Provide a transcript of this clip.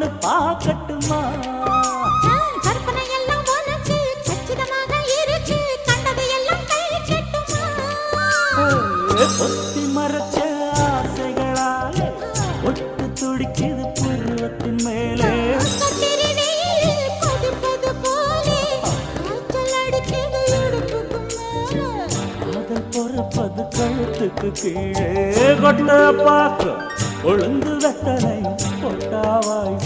ஒண்ணு பார்க்கட்டுமா? கற்பனை எல்லாம் உனக்கு கச்சிதமாக இருக்கு, கண்டது எல்லாம் கை கட்டுமா? பொத்தி மறைச்ச ஆசைகளாலே ஒட்டு துடிக்குது பருவத்தின் மேலே. கத்திரி வெயில் கொதிப்பது போலே காய்ச்சல் அடிக்குது இடுப்புக்கு மேலே. காதல் பொறப்பது கழுத்துக்கு கீழே. கொட்ட பார்க்க கொழுந்து வெத்தனை கொட்டாவாய்